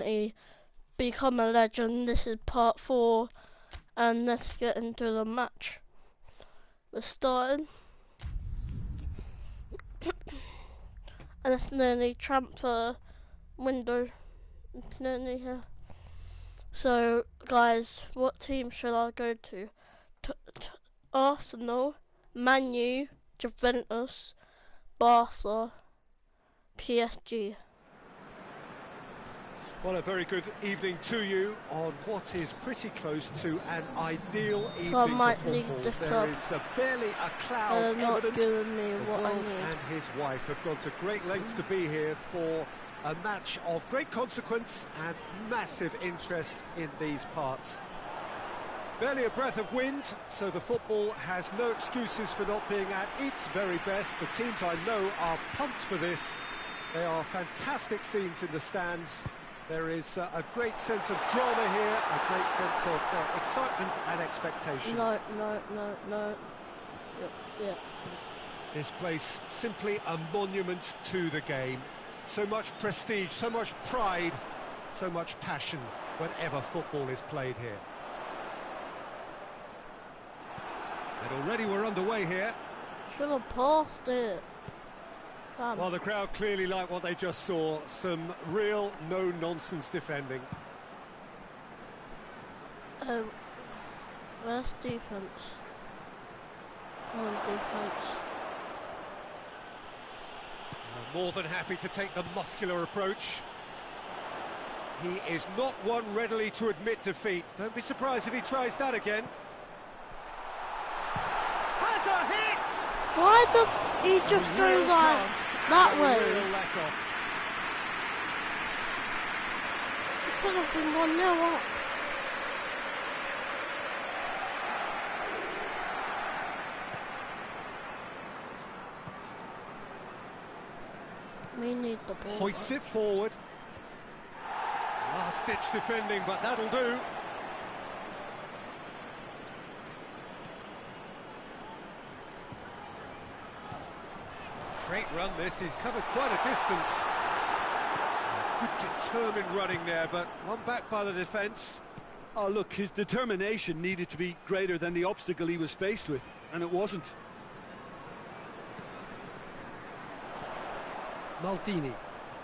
he become a legend. This is part 4, and let's get into the match. We're starting. And it's nearly transfer window. It's nearly here. So, guys, what team should I go to? Arsenal, Man U, Juventus, Barca, PSG. Well, a very good evening to you on what is pretty close to an ideal evening So I might for leave football. this There club. is barely a cloud They're not evident. giving me The what I world need. and his wife have gone to great lengths to be here for a match of great consequence and massive interest in these parts. Barely a breath of wind, so the football has no excuses for not being at its very best. The teams I know are pumped for this. They are fantastic scenes in the stands. There is a great sense of drama here, a great sense of excitement and expectation. No. Yeah. This place simply a monument to the game. So much prestige, so much pride, so much passion whenever football is played here. And already we're underway here. Should have passed it. Well, the crowd clearly like what they just saw. Some real no-nonsense defending. Where's defense? On defense. More than happy to take the muscular approach. He is not one readily to admit defeat. Don't be surprised if he tries that again. Has a hit! Why does he just go like that way? It could have been 1-0 up. We need the ball. Hoists it forward. Last-ditch defending, but that'll do. Great run this, he's covered quite a distance. Good determined running there, but one back by the defence. Oh look, his determination needed to be greater than the obstacle he was faced with, and it wasn't. Maldini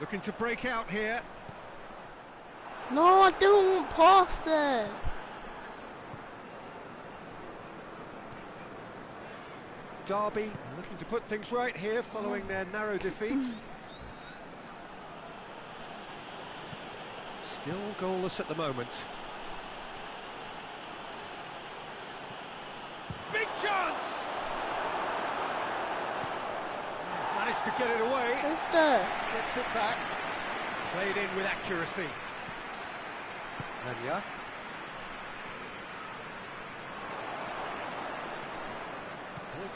looking to break out here. No, I didn't want past it. Derby looking to put things right here following their narrow defeat. Still goalless at the moment. Big chance! Managed to get it away. Who's there? Gets it back. Played in with accuracy. Anya.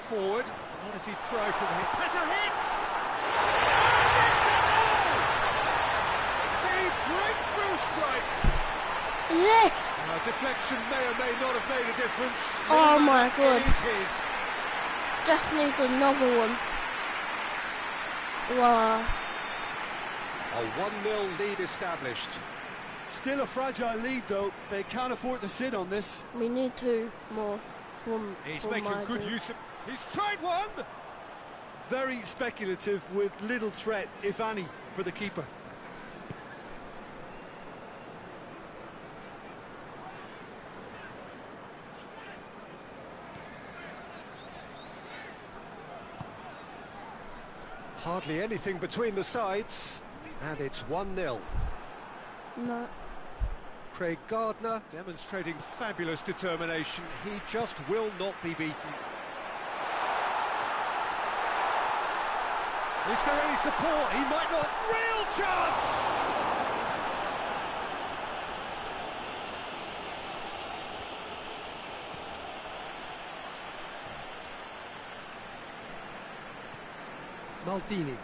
Forward. What does he try from here? Has a hit! And it's a goal! The breakthrough strike! Yes! Deflection may or may not have made a difference. Oh my god. It is his. Definitely another one. Wow. A 1-0 lead established. Still a fragile lead though, they can't afford to sit on this. We need 2 more. He's making good use of... He's tried one! Very speculative with little threat, if any, for the keeper. Hardly anything between the sides, and it's 1-0. No. Craig Gardner demonstrating fabulous determination. He just will not be beaten. Is there any support? He might not. Real chance! Maldini.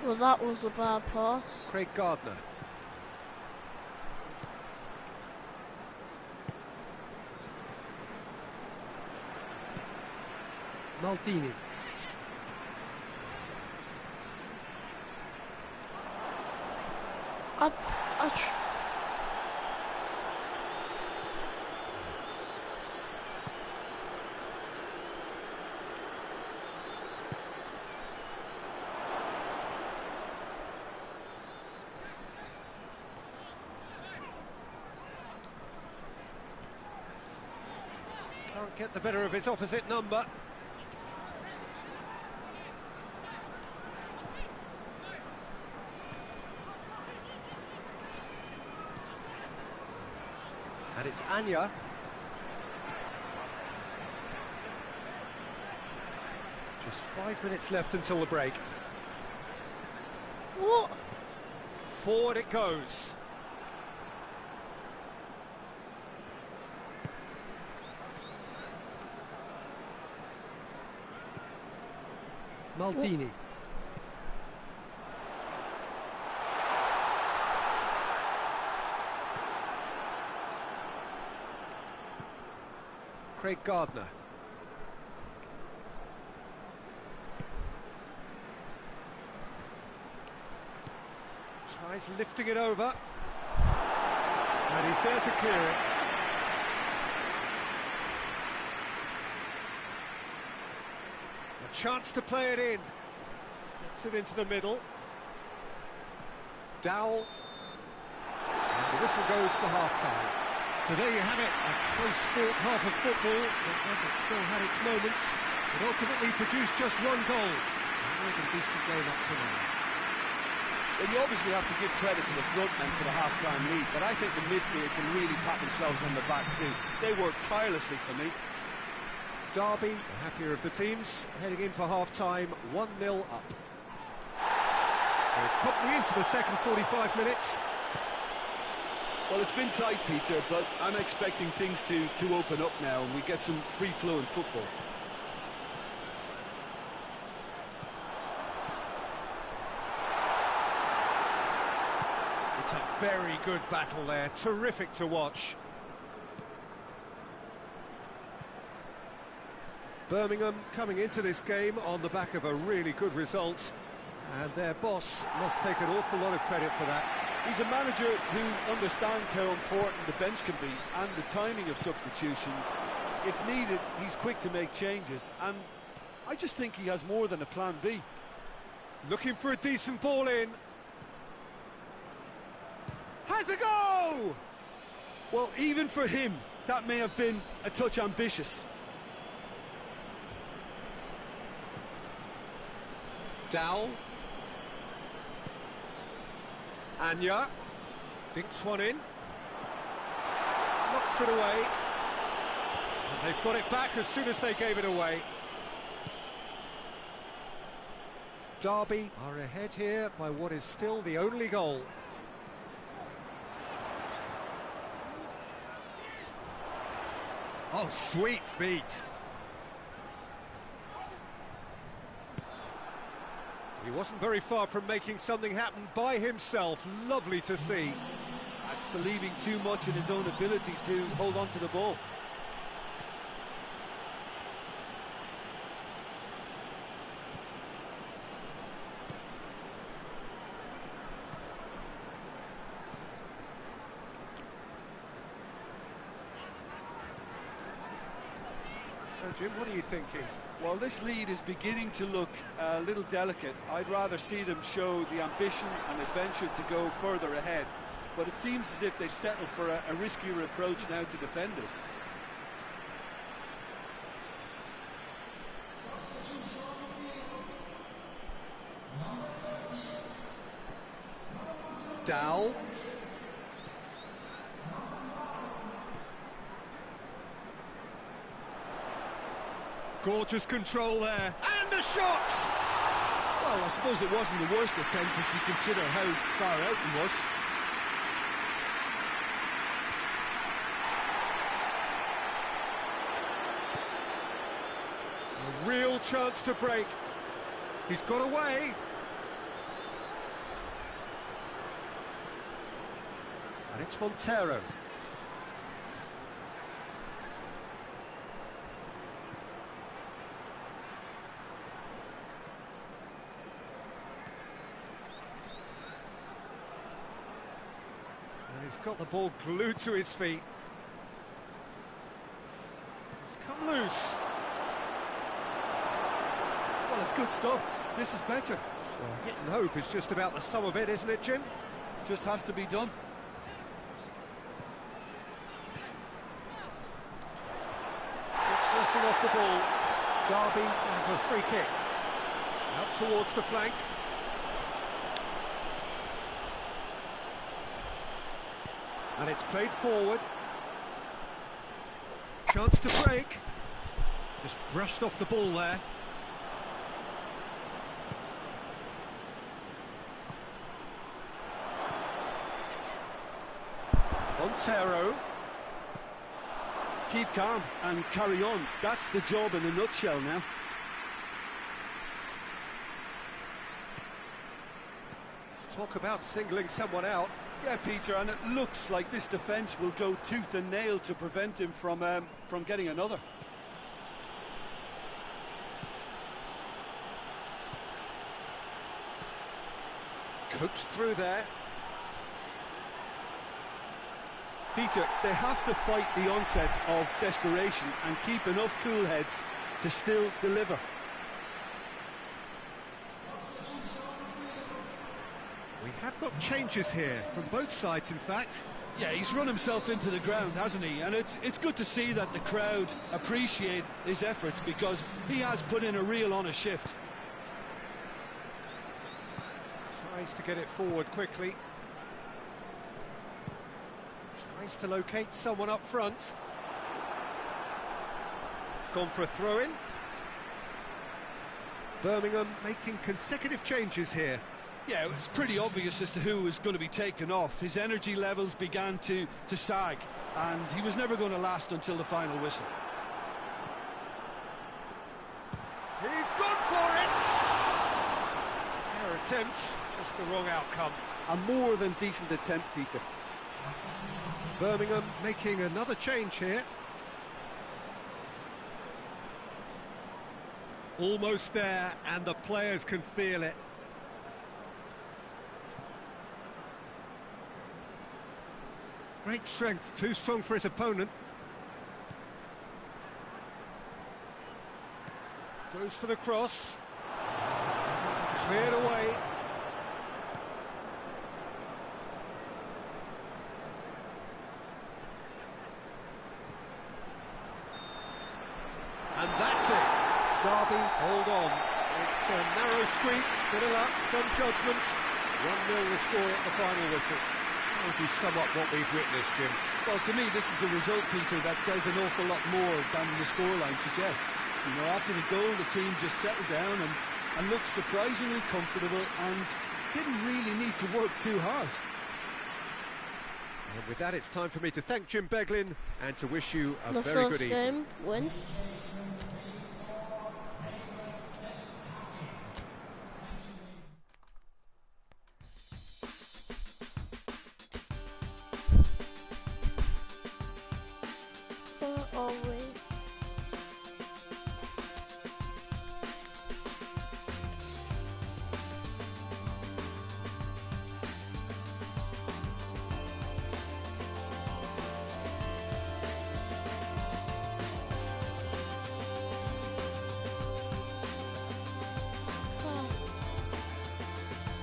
Well, that was a bad pass. Craig Gardner. Maldini. I, I tr Can't get the better of his opposite number. And it's Anya. Just 5 minutes left until the break. What? Forward it goes. Maldini. Craig Gardner. Tries lifting it over. And he's there to clear it. A chance to play it in. Gets it into the middle. Dowell. And the whistle goes for half-time. So there you have it, a close fought half of football, but it still had its moments. It ultimately produced just one goal. A really decent game up to now. Well, you obviously have to give credit to the front men for the half-time lead, but I think the midfield can really pat themselves on the back too. They worked tirelessly for me. Derby, the happier of the teams, heading in for half-time, 1-0 up. We're promptly into the second 45 minutes. Well, it's been tight, Peter, but I'm expecting things to open up now and we get some free-flowing football. It's a very good battle there, terrific to watch. Birmingham coming into this game on the back of a really good result, and their boss must take an awful lot of credit for that. He's a manager who understands how important the bench can be and the timing of substitutions. If needed, he's quick to make changes, and I just think he has more than a plan B. Looking for a decent ball in. Has a go! Well, even for him, that may have been a touch ambitious. Dowell. Anya. Dinks one in. Knocks it away. And they've got it back as soon as they gave it away. Derby are ahead here by what is still the only goal. Oh, sweet feet. He wasn't very far from making something happen by himself. Lovely to see. That's believing too much in his own ability to hold on to the ball. So, Jim, what are you thinking? Well, this lead is beginning to look a little delicate. I'd rather see them show the ambition and adventure to go further ahead. But it seems as if they've settled for a riskier approach now to defend us. Dowell. Gorgeous control there, and a shot! Well, I suppose it wasn't the worst attempt if you consider how far out he was. A real chance to break. He's got away. And it's Montero. He's got the ball glued to his feet. It's come loose. Well, it's good stuff. This is better. Well, hit and hope is just about the sum of it, isn't it, Jim? Just has to be done. It's wrestling off the ball. Derby have a free kick. Out towards the flank. And it's played forward. Chance to break. Just brushed off the ball there. Montero. Keep calm and carry on. That's the job in a nutshell now. Talk about singling someone out. Yeah, Peter, and it looks like this defence will go tooth and nail to prevent him from getting another. Coaxed through there. Peter, they have to fight the onset of desperation and keep enough cool heads to still deliver. We have got changes here from both sides, in fact. Yeah, he's run himself into the ground, hasn't he? And it's good to see that the crowd appreciate his efforts, because he has put in a real honest shift. Tries to get it forward quickly. Tries to locate someone up front. It's gone for a throw-in. Birmingham making consecutive changes here. Yeah, it was pretty obvious as to who was going to be taken off. His energy levels began to sag, and he was never going to last until the final whistle. He's gone for it! Fair attempt, just the wrong outcome. A more than decent attempt, Peter. Birmingham making another change here. Almost there, and the players can feel it. Great strength, too strong for his opponent. Goes for the cross. Cleared away. And that's it. Derby, hold on. It's a narrow squeak, bit of luck, some judgment. 1-0 the score at the final whistle. How would you sum up what we've witnessed, Jim? Well, to me, this is a result, Peter, that says an awful lot more than the scoreline suggests. You know, after the goal, the team just settled down and looked surprisingly comfortable and didn't really need to work too hard. And with that, it's time for me to thank Jim Beglin and to wish you a The very first good evening. game, win. Where are we?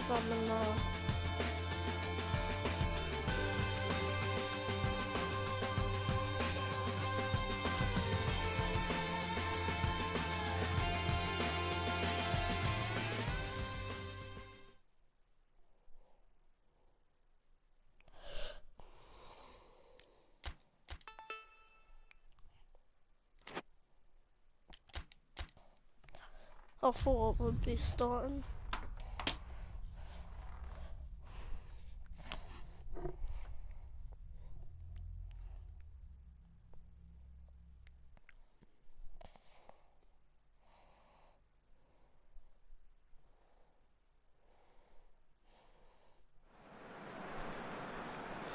Stamina. I thought I would be starting.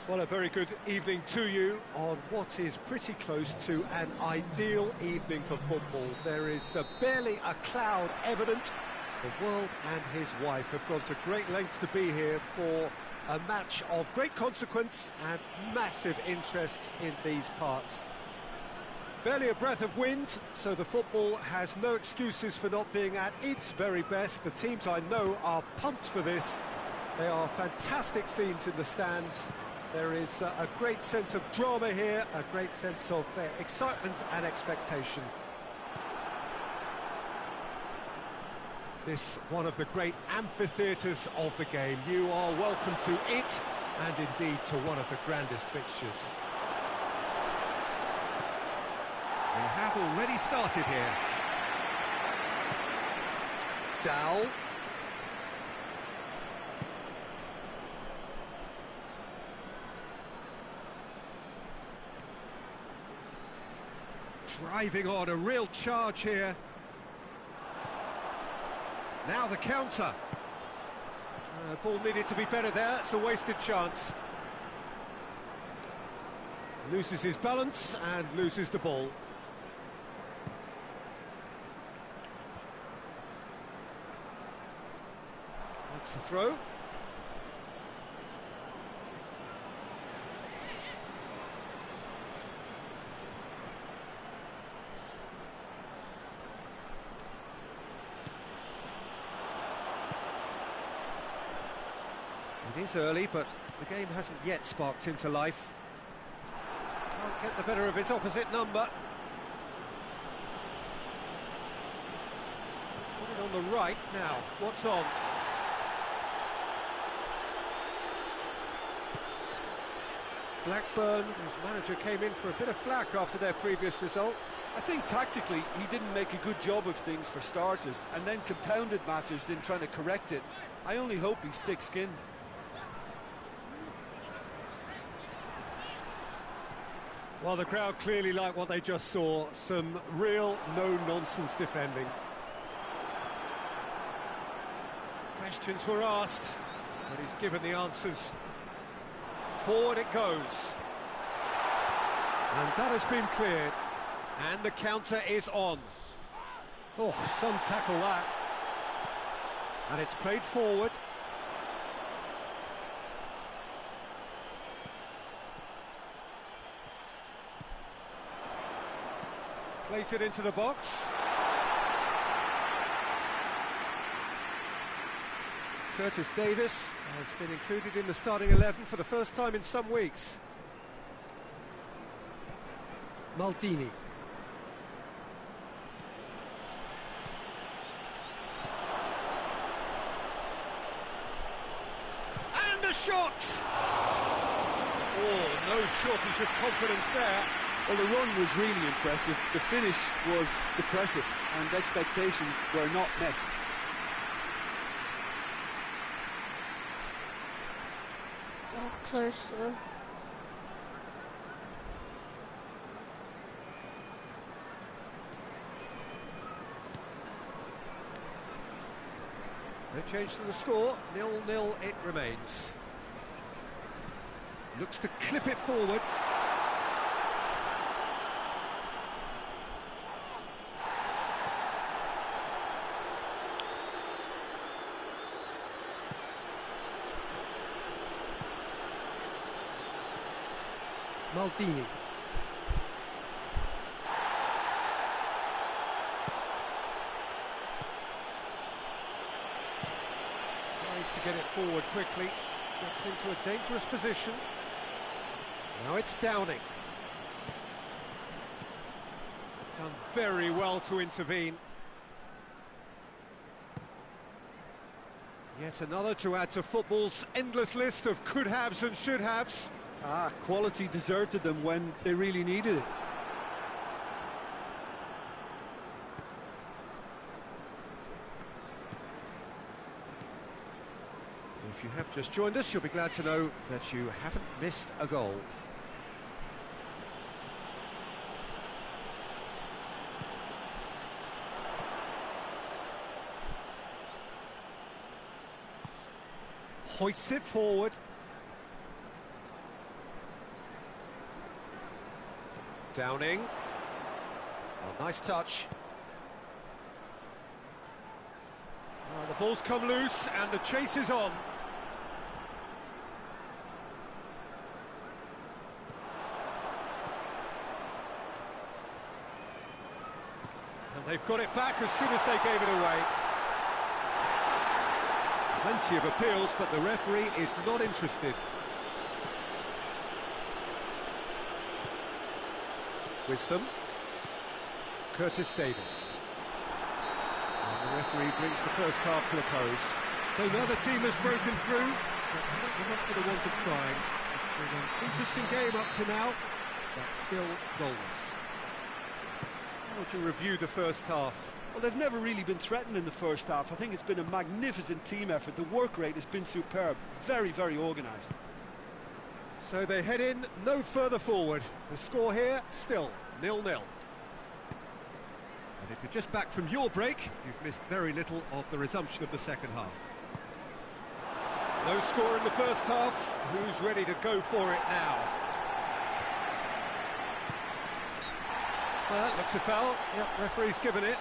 Well, a very good evening to you on what is pretty close to an ideal evening for football. There is barely a cloud evident. The world and his wife have gone to great lengths to be here for a match of great consequence and massive interest in these parts. Barely a breath of wind, so the football has no excuses for not being at its very best. The teams I know are pumped for this. They are fantastic scenes in the stands. There is a great sense of drama here, a great sense of excitement and expectation. This one of the great amphitheatres of the game. You are welcome to it, and indeed to one of the grandest fixtures. We have already started here. Dowell. Driving on, a real charge here. Now the counter. Ball needed to be better there, it's a wasted chance. Loses his balance and loses the ball. That's the throw. It is early, but the game hasn't yet sparked into life. Can't get the better of his opposite number. He's put it on the right now. What's on? Blackburn, whose manager came in for a bit of flack after their previous result. I think tactically he didn't make a good job of things for starters, and then compounded matters in trying to correct it. I only hope he's thick-skinned. Well, the crowd clearly like what they just saw. Some real no-nonsense defending. Questions were asked, but he's given the answers. Forward it goes. And that has been cleared. And the counter is on. Oh, some tackle that. And it's played forward. Place it into the box. Curtis Davis has been included in the starting 11 for the first time in some weeks. Maldini. And a shot! Oh, no shortage of confidence there. Well, the run was really impressive. The finish was depressive, and expectations were not met. Oh, close though. No change to the score, 0-0 it remains. Looks to clip it forward. Maldini. Tries to get it forward quickly, gets into a dangerous position. Now it's Downing. Done very well to intervene. Yet another to add to football's endless list of could-haves and should-haves. Quality deserted them when they really needed it. If you have just joined us, you'll be glad to know that you haven't missed a goal. Hoists it forward. Downing. Oh, nice touch. The ball's come loose and the chase is on. They've got it back as soon as they gave it away. Plenty of appeals, but the referee is not interested. Wisdom. Curtis Davis. And the referee brings the first half to a close. So neither team has broken through, but certainly not for the want of trying. It's been an interesting game up to now, but still goalless. How would you review the first half? Well, they've never really been threatened in the first half. I think it's been a magnificent team effort. The work rate has been superb. Very, very organised. So they head in no further forward. The score here, still 0-0. And if you're just back from your break, you've missed very little of the resumption of the second half. No score in the first half. Who's ready to go for it now? Well, that looks a foul. Yep, referee's given it.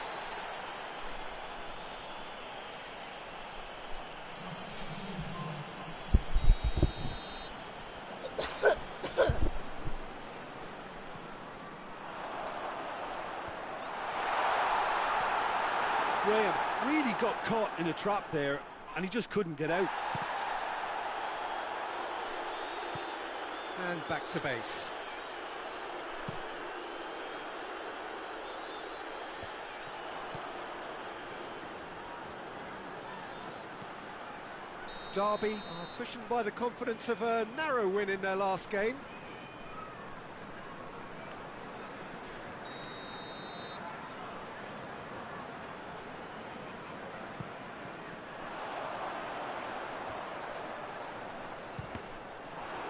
Graham really got caught in a trap there, and he just couldn't get out. And back to base. Derby are cushioned by the confidence of a narrow win in their last game.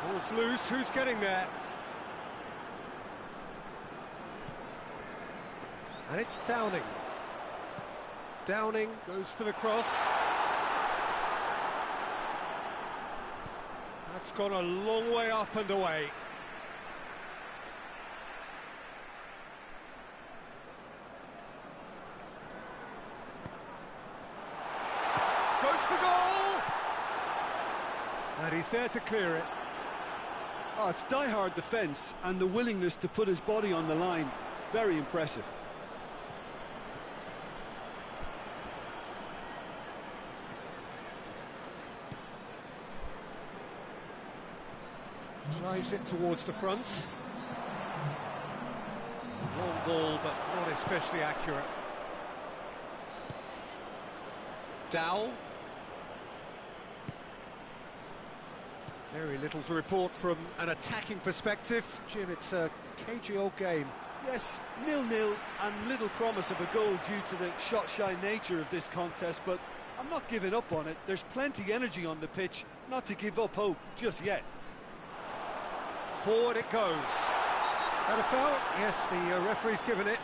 Ball's loose, who's getting there? And it's Downing. Downing goes for the cross. That's gone a long way up and away. Goes for goal! And he's there to clear it. Oh, it's die-hard defence and the willingness to put his body on the line. Very impressive. Drives it towards the front. Long ball, but not especially accurate. Dowell. Very little to report from an attacking perspective. Jim, it's a cagey old game. Yes, 0-0 and little promise of a goal due to the shot-shy nature of this contest, but I'm not giving up on it. There's plenty energy on the pitch, not to give up hope just yet. Forward it goes. That a foul? Yes, the referee's given it.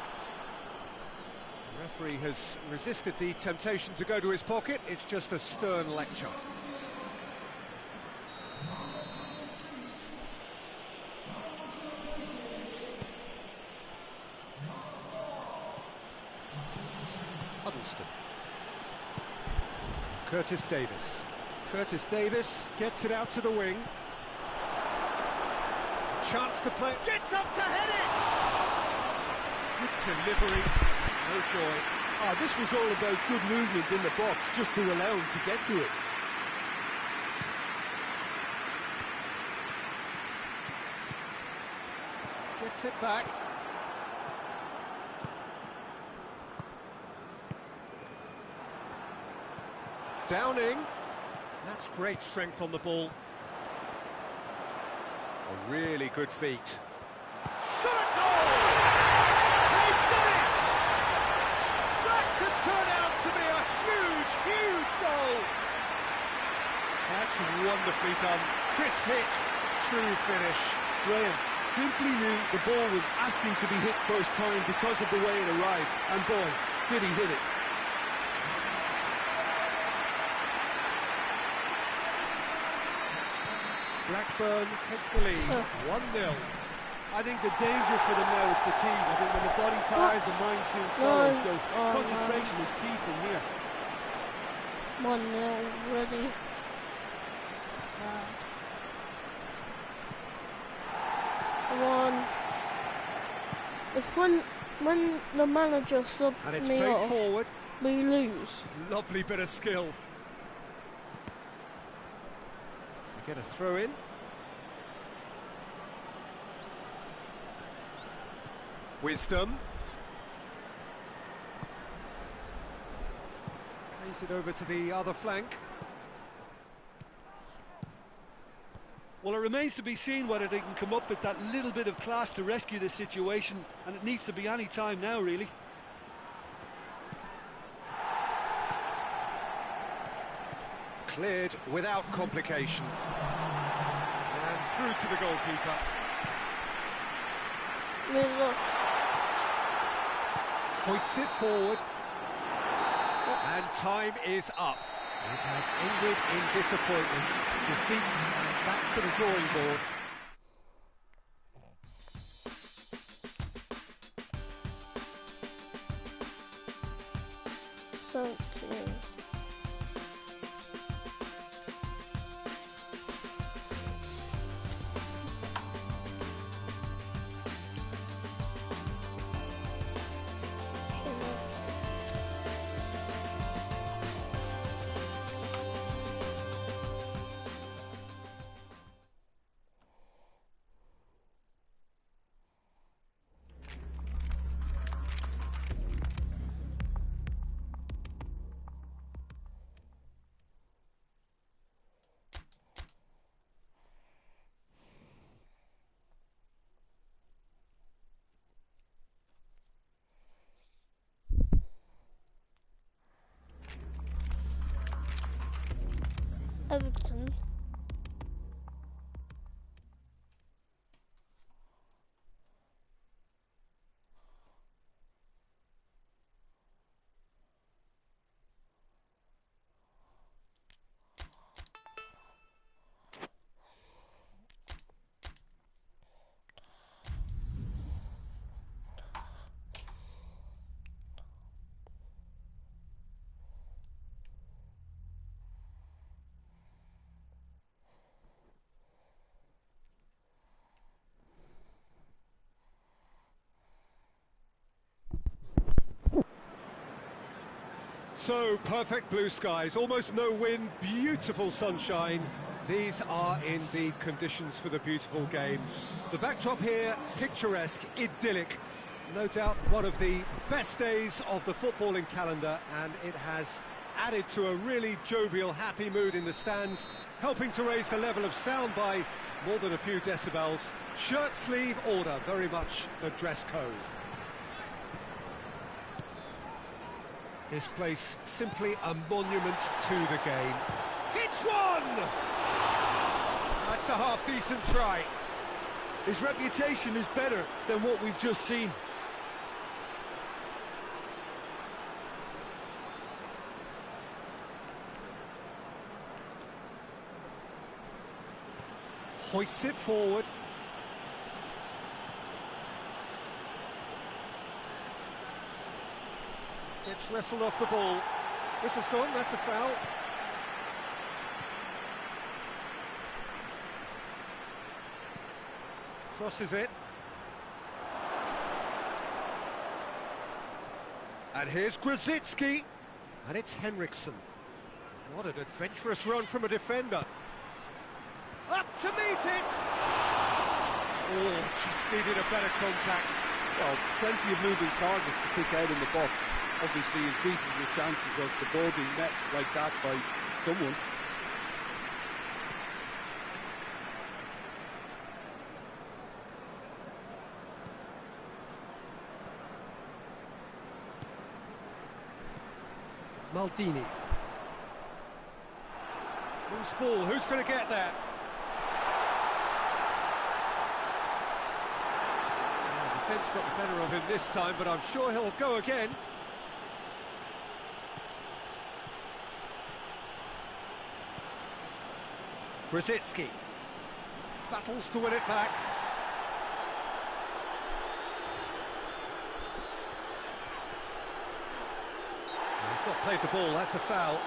The referee has resisted the temptation to go to his pocket. It's just a stern lecture. Huddleston. Curtis Davis. Curtis Davis gets it out to the wing. A chance to play. Gets up to head it! Good delivery. No joy. Ah, this was all about good movement in the box, just to allow him to get to it. Gets it back. Downing. That's great strength on the ball. A really good feat. Shot at goal! They've done it! That could turn out to be a huge, huge goal. That's wonderfully done. Crisp hit, true finish. Graham simply knew the ball was asking to be hit first time because of the way it arrived, and boy, did he hit it. Blackburn take the lead, 1-0. I think the danger for them now is fatigue. I think when the body tires, the mind soon follows, so concentration is key from here. 1-0 already. Come on. If When the manager subbed And it's me played off, forward. we lose. Lovely bit of skill. We get a throw in. Wisdom. Plays it over to the other flank. Well, it remains to be seen whether they can come up with that little bit of class to rescue this situation, and it needs to be any time now, really. Cleared without complication. And through to the goalkeeper. We lost. Hoists it forward. And time is up. It has ended in disappointment. Defeat, back to the drawing board. Something. Everton. So, perfect blue skies, almost no wind, beautiful sunshine. These are indeed conditions for the beautiful game. The backdrop here, picturesque, idyllic. No doubt one of the best days of the footballing calendar, and it has added to a really jovial, happy mood in the stands, helping to raise the level of sound by more than a few decibels. Shirt sleeve order, very much the dress code. This place simply a monument to the game. Hits one! That's a half-decent try. His reputation is better than what we've just seen. Hoists it forward. Gets wrestled off the ball. Whistle's gone, that's a foul. Crosses it. And here's Grzycki. And it's Henriksen. What an adventurous run from a defender. Up to meet it! Oh, she's needed a better contact. Well, plenty of moving targets to pick out in the box. Obviously increases the chances of the ball being met like that by someone. Maldini. Loose ball, who's going to get there? The defence got the better of him this time, but I'm sure he'll go again. Grzycki battles to win it back. He's not played the ball, that's a foul.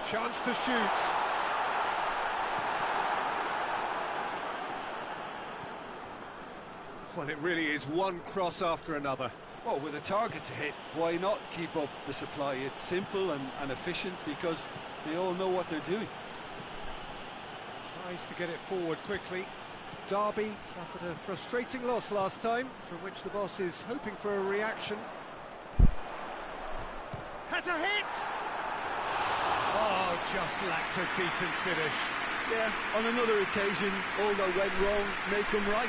Chance to shoot. Well, it really is one cross after another. Well, with a target to hit, why not keep up the supply? It's simple and efficient because they all know what they're doing. Tries to get it forward quickly. Derby suffered a frustrating loss last time, from which the boss is hoping for a reaction. Has a hit! Oh, just lacked a decent finish. Yeah, on another occasion, all that went wrong may come right.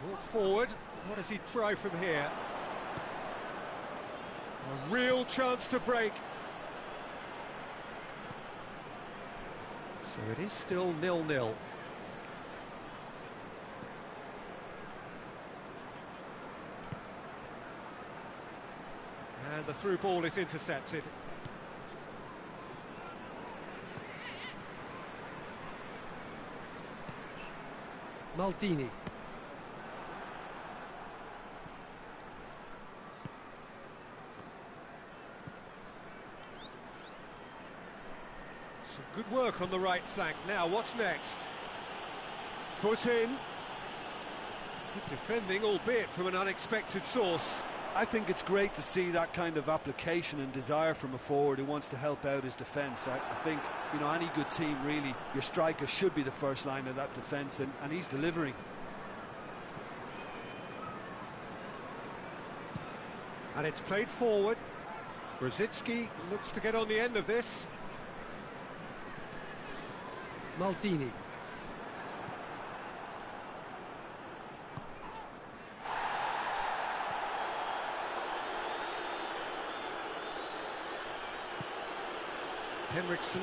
Brought forward. What does he try from here? A real chance to break. So it is still 0-0. And the through ball is intercepted. Maldini. Some good work on the right flank. Now, what's next? Foot in. Good defending, albeit from an unexpected source. I think it's great to see that kind of application and desire from a forward who wants to help out his defence. I think, you know, any good team, really, your striker should be the first line of that defence, and he's delivering. And it's played forward. Brzezinski looks to get on the end of this. Maldini. Henriksen.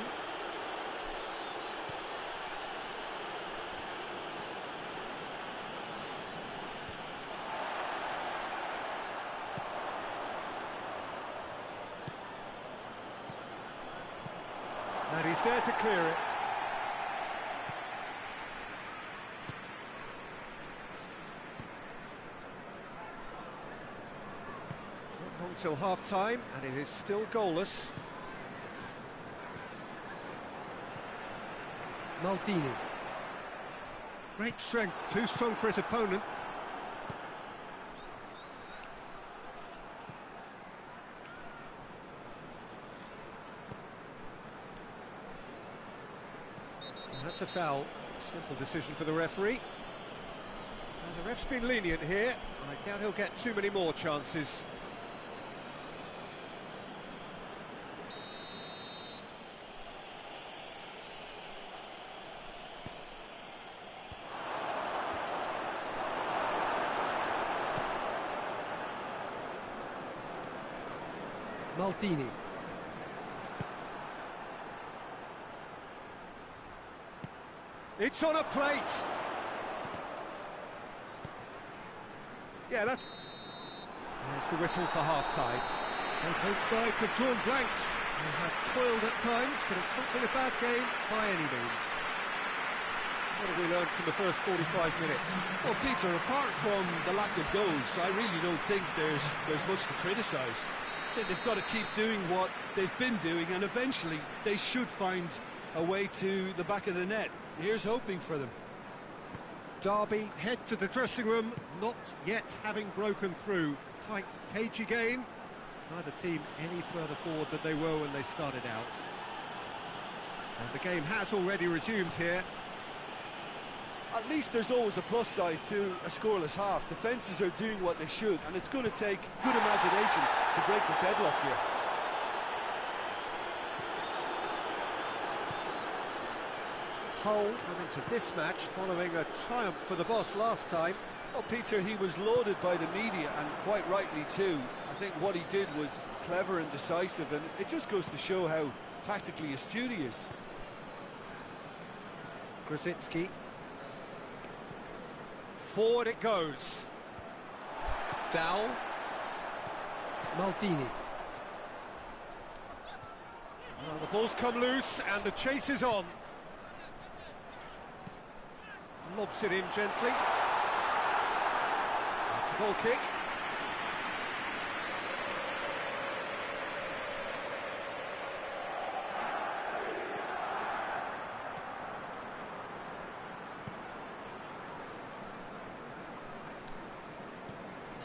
And he's there to clear it. Not long till half-time, and it is still goalless. Maldini. Great strength, too strong for his opponent. And that's a foul. Simple decision for the referee. And the ref's been lenient here. I doubt he'll get too many more chances. Maldini. It's on a plate. Yeah, that's... There's the whistle for half-time. So both sides have drawn blanks. They have toiled at times, but it's not been a bad game by any means. What have we learned from the first 45 minutes? Well, Peter, apart from the lack of goals, I really don't think there's much to criticise. They've got to keep doing what they've been doing, and eventually they should find a way to the back of the net. Here's hoping for them. Derby head to the dressing room, not yet having broken through. Tight, cagey game. Neither team any further forward than they were when they started out. And the game has already resumed here. At least there's always a plus side to a scoreless half. Defences are doing what they should, and it's going to take good imagination to break the deadlock here. Hull come into this match following a triumph for the boss last time. Well, Peter, he was lauded by the media, and quite rightly too. I think what he did was clever and decisive, and it just goes to show how tactically astute he is. Grzycki. Forward it goes. Dowell. Maldini. Well, the ball's come loose and the chase is on. Lobs it in gently. It's a goal kick.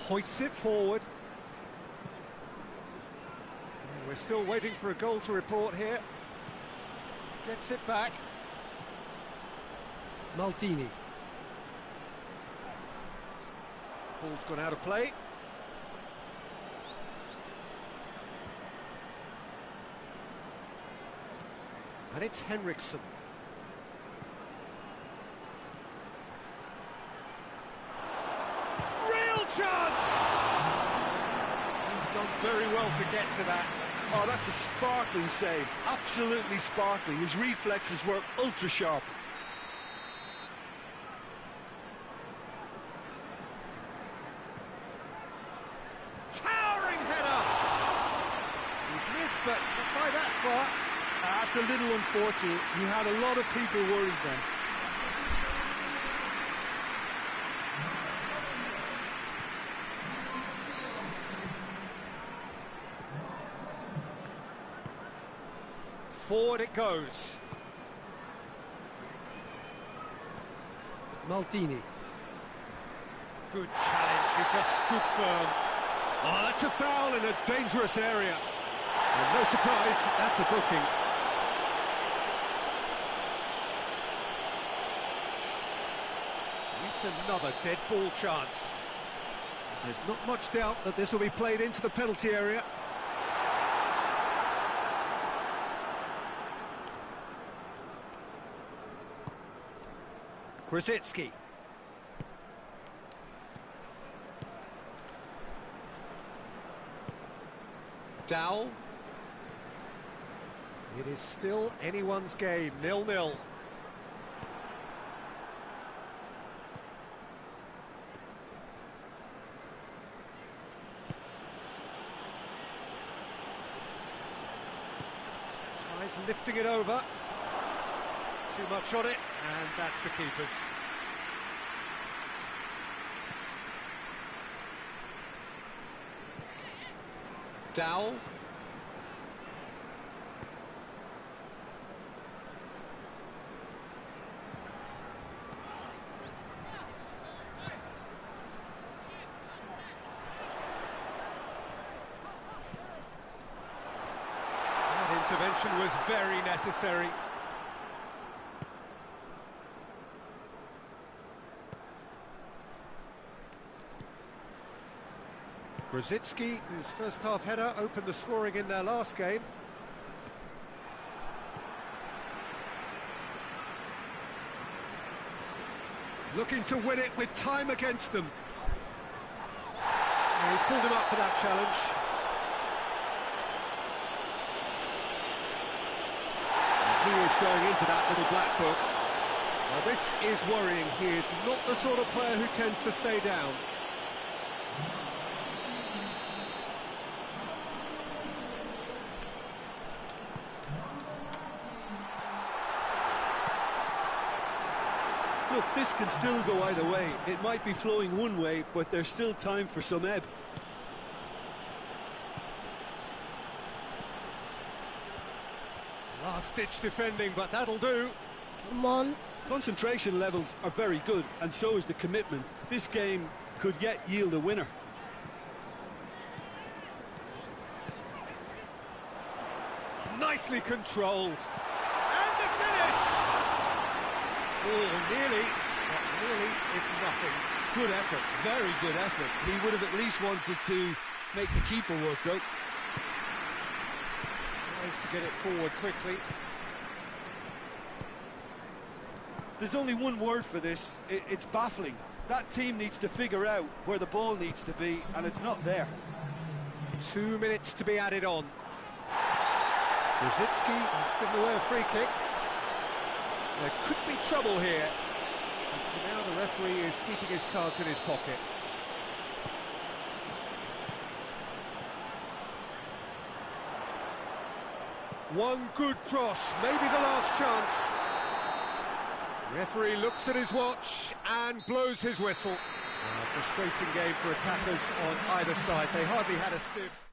Hoists it forward. We're still waiting for a goal to report here. Gets it back. Maldini. Ball's gone out of play. And it's Henriksen. Real chance! He's done very well to get to that. Oh, that's a sparkling save. Absolutely sparkling. His reflexes were ultra sharp. Towering header! He's missed, but not by that far. That's a little unfortunate. He had a lot of people worried then. Forward it goes. Maldini. Good challenge, he just stood firm. Oh, that's a foul in a dangerous area. And no surprise, that's a booking. It's another dead ball chance. There's not much doubt that this will be played into the penalty area. Grzycki. Dowell. It is still anyone's game, 0-0. Tries lifting it over. Too much on it, and that's the keeper's. Dowell. That intervention was very necessary. Grzycki, whose first half header opened the scoring in their last game. Looking to win it with time against them. And he's pulled him up for that challenge. And he is going into that little black book. Now this is worrying. He is not the sort of player who tends to stay down. Look, this can still go either way. It might be flowing one way, but there's still time for some ebb. Last-ditch defending, but that'll do. Come on. Concentration levels are very good, and so is the commitment. This game could yet yield a winner. Nicely controlled. And the finish! Oh, nearly, but nearly is nothing. Good effort, very good effort. He would have at least wanted to make the keeper work out. Tries to get it forward quickly. There's only one word for this. It's baffling. That team needs to figure out where the ball needs to be, and it's not there. 2 minutes to be added on. Grzycki has given away a free kick. There could be trouble here. And for now, the referee is keeping his cards in his pocket. One good cross, maybe the last chance. Referee looks at his watch and blows his whistle. Frustrating game for attackers on either side. They hardly had a sniff.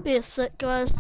Be a sec, guys.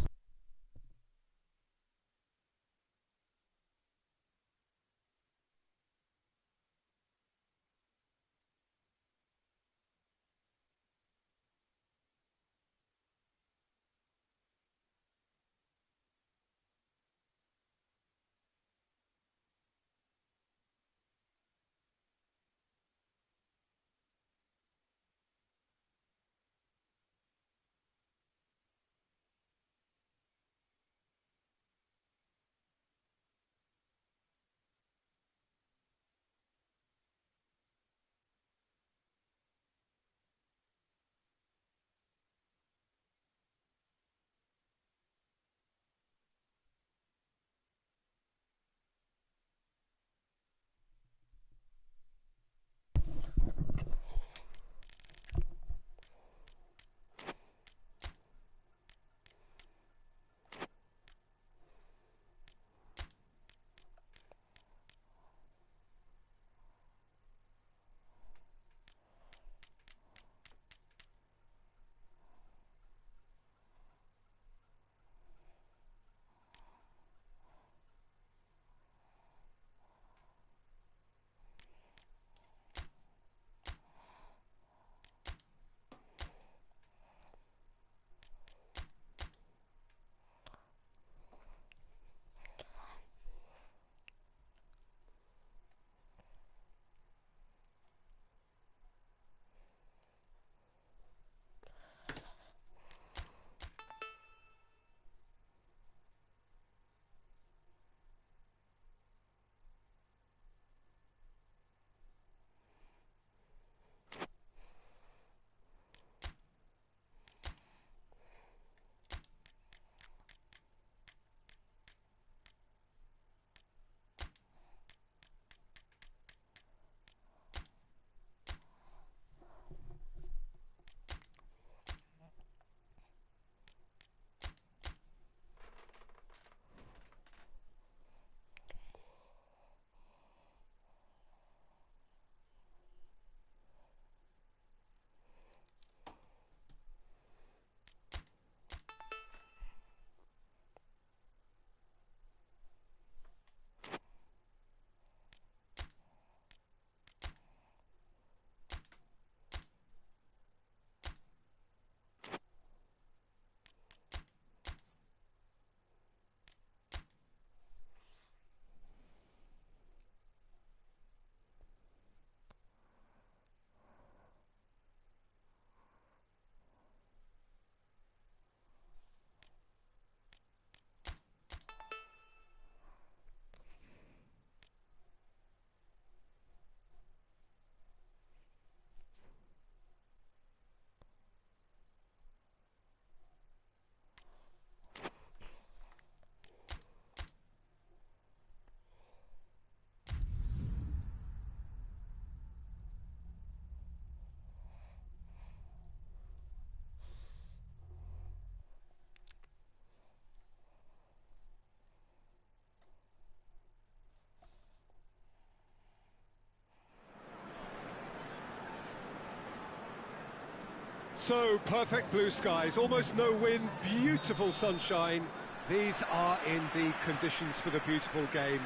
So, perfect blue skies, almost no wind, beautiful sunshine. These are indeed conditions for the beautiful game.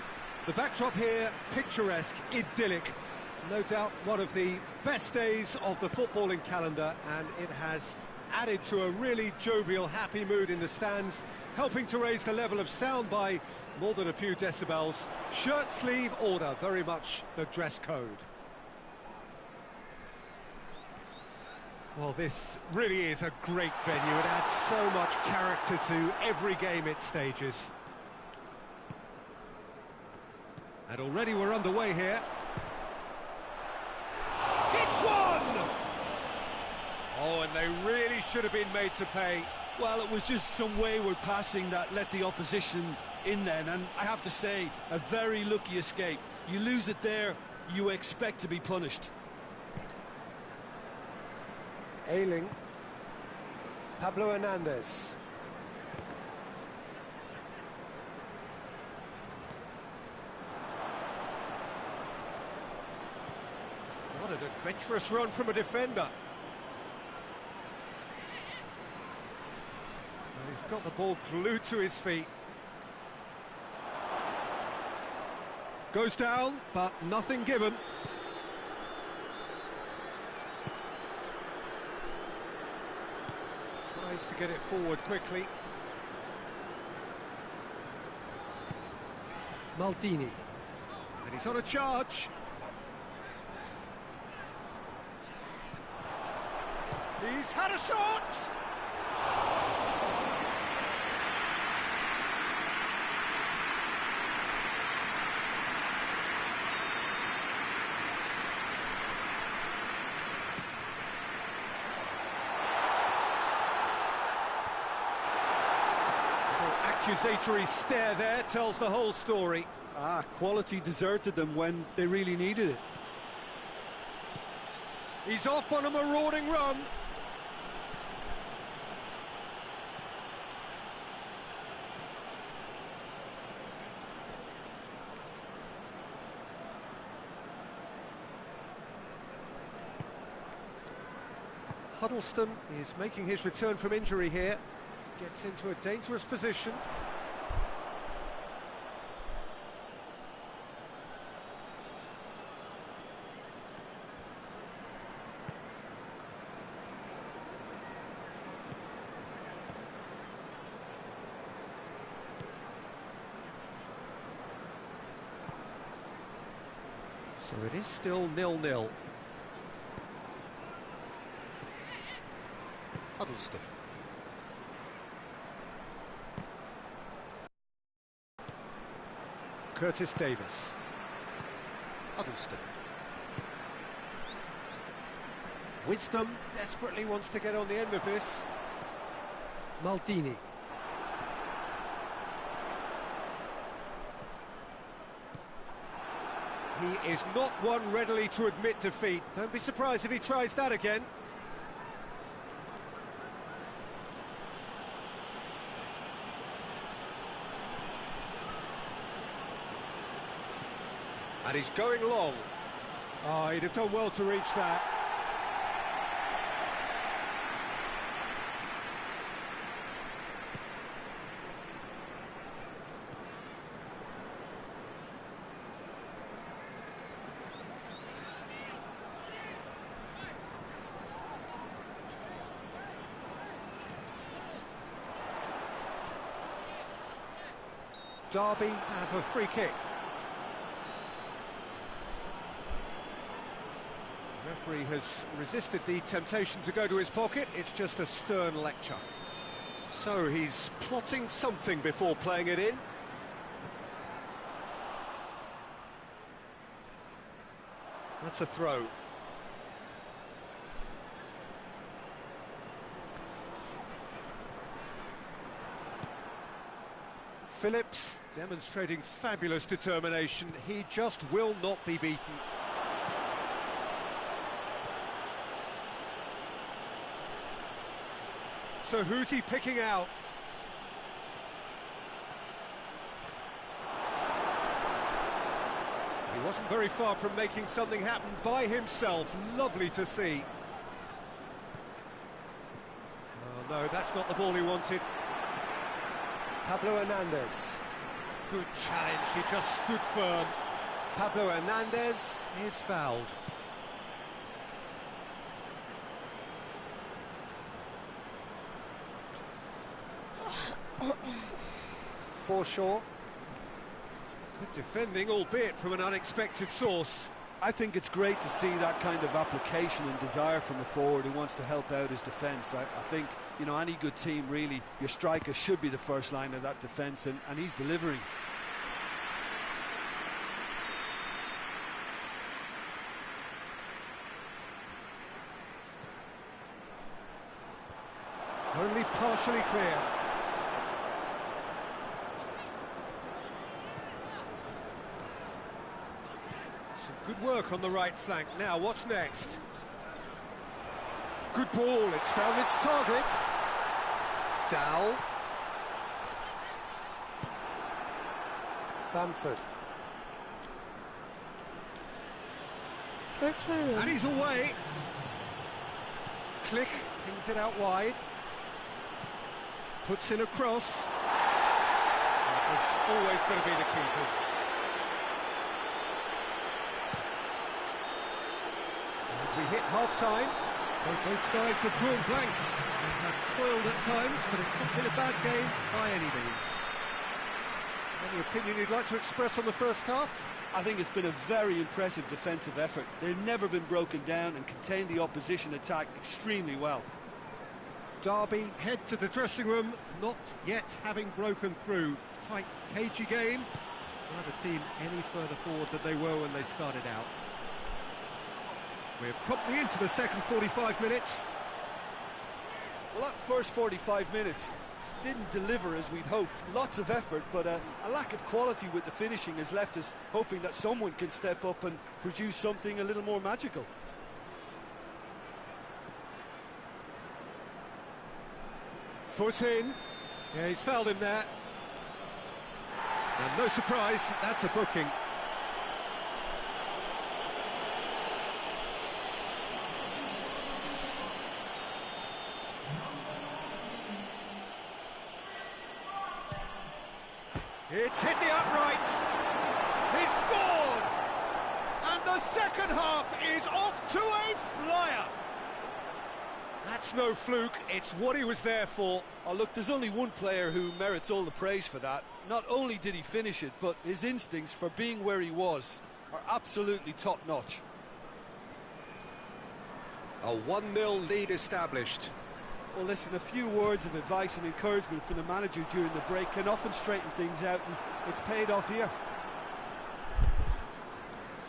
The backdrop here, picturesque, idyllic. No doubt one of the best days of the footballing calendar, and it has added to a really jovial, happy mood in the stands, helping to raise the level of sound by more than a few decibels. Shirt sleeve order, very much the dress code. Well, this really is a great venue. It adds so much character to every game it stages. And already we're underway here. It's one! Oh, and they really should have been made to pay. Well, it was just some wayward passing that let the opposition in then, and I have to say, a very lucky escape. You lose it there, you expect to be punished. Ailing. Pablo Hernandez. What an adventurous run from a defender. He's got the ball glued to his feet. Goes down, but nothing given. Tries to get it forward quickly. Maldini. And he's on a charge. He's had a shot! Accusatory stare there tells the whole story. Quality deserted them when they really needed it. He's off on a marauding run. Huddleston is making his return from injury here. Gets into a dangerous position. So it is still 0-0. Huddleston. Curtis Davis. Huddleston. Wisdom desperately wants to get on the end of this. Maldini. He is not one readily to admit defeat. Don't be surprised if he tries that again. And he's going long. Oh, he'd have done well to reach that. Derby have a free kick. The referee has resisted the temptation to go to his pocket. It's just a stern lecture. So he's plotting something before playing it in. That's a throw. Phillips demonstrating fabulous determination. He just will not be beaten. So who's he picking out? He wasn't very far from making something happen by himself. Lovely to see. Oh no, that's not the ball he wanted. Pablo Hernandez. Good challenge, he just stood firm. Pablo Hernandez is fouled. Forshaw. Good defending, albeit from an unexpected source. I think it's great to see that kind of application and desire from a forward who wants to help out his defence. I think, you know, any good team, really, your striker should be the first line of that defence, and he's delivering. Only partially clear. Some good work on the right flank. Now, what's next? Good ball, it's found its target. Dowell. Bamford. And he's away. Click, pings it out wide. Puts in a cross. That was always going to be the keeper's. And we hit half-time. So both sides have drawn blanks and have toiled at times, but it's not been a bad game by any means. Any opinion you'd like to express on the first half? I think it's been a very impressive defensive effort. They've never been broken down and contained the opposition attack extremely well. Derby head to the dressing room, not yet having broken through. Tight, cagey game. Neither team any further forward than they were when they started out. We're promptly into the second 45 minutes. Well, that first 45 minutes didn't deliver as we'd hoped. Lots of effort, but a lack of quality with the finishing has left us hoping that someone can step up and produce something a little more magical. Foot in. Yeah, he's fouled him there. And no surprise, that's a booking. It's hit the upright. He scored! And the second half is off to a flyer. That's no fluke, it's what he was there for. Oh, look, there's only one player who merits all the praise for that. Not only did he finish it, but his instincts for being where he was are absolutely top-notch. A 1-0 lead established. Well, listen, a few words of advice and encouragement from the manager during the break can often straighten things out, and it's paid off here.